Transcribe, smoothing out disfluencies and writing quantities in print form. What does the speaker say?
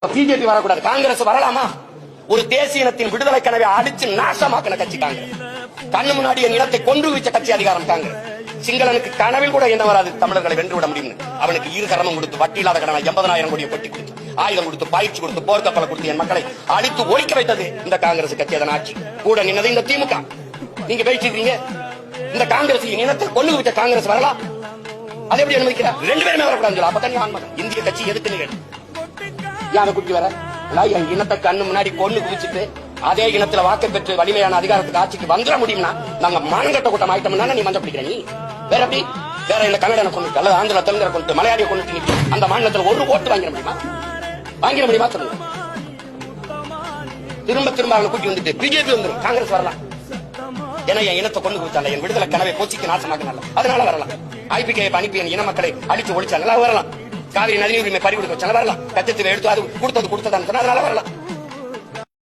BJP வரக்கூடாது, காங்கிரஸ் வரலாமா? ஒரு தேசிய இனத்தின் விடுதலை கனவை அடிச்சு நாசமாக்கின கட்சி காங்கிரஸ். கண்ணு முன்னாடி என் இனத்தை கொன்று வச்ச கட்சி அதிகாரம் காங்கிரஸ். சிங்களனுக்கு கனவில் கூட என்ன வராது தமிழர்களை வென்று விட முடியும். அவனுக்கு இரு கரணம் கொடுத்து வட்டி இல்லாத கடனை 80,000 கோடியை கொட்டி கொடுத்து ஆயுதம் கொடுத்து பயிற்சி கொடுத்து போர்க்கப்பலை கொடுத்து என் மக்களை அழித்து ஒழிக்க வைத்தது இந்த காங்கிரஸ் கட்சி. அதன் ஆட்சி கூட நின்னது இந்த திமுக. நீங்க பேசிக்கிறீங்க இந்த காங்கிரஸ் இனத்தை கொண்டு வச்ச காங்கிரஸ் வரலாம், அதை எப்படி அனுமதிக்கிறார்? 2 பேருமே வரக்கூடாது. அப்பதான் ஆன்மகன் இந்திய கட்சி எதுக்கு நிகழ் யாரை குட்டி வர என் இனத்தை கண்ணு முன்னாடி கொண்டு குவிச்சுட்டு அதே இனத்துல வாக்கு பெற்று வலிமையான அதிகாரத்துக்கு ஆட்சிக்கு வந்துட முடியும்னா நாங்க மானங்கட்ட கூட்டம் ஆயிட்டோம்னா நீ மஞ்சள் பிடிக்கிற. நீ வேற எப்படி வேற இந்த கன்னடனை கொண்டு அல்லது ஆந்திர தெலுங்கரை கொண்டு மலையாளியை கொண்டு அந்த மாநிலத்தில் ஒரு ஓட்டு வாங்கிட முடியுமா? வாங்கிட முடியுமா சொல்லுங்க. திரும்ப திரும்ப அவங்களை கூட்டி வந்துட்டு பிஜேபி வந்துடும், காங்கிரஸ் வரலாம். ஏன்னா என் இனத்தை கொண்டு குவிச்சால என் விடுதலை கனவை போச்சிக்கு நாசமாக்கினால அதனால வரலாம். ஐபிகே அனுப்பி என் இன மக்களை அடிச்சு ஒழிச்சால வரலாம். காவிரி நதி உரிமை பறி கொடுக்க வரலாம். கச்சத்தீவை எடுத்து அது கொடுத்தது அதனால வரலாம்.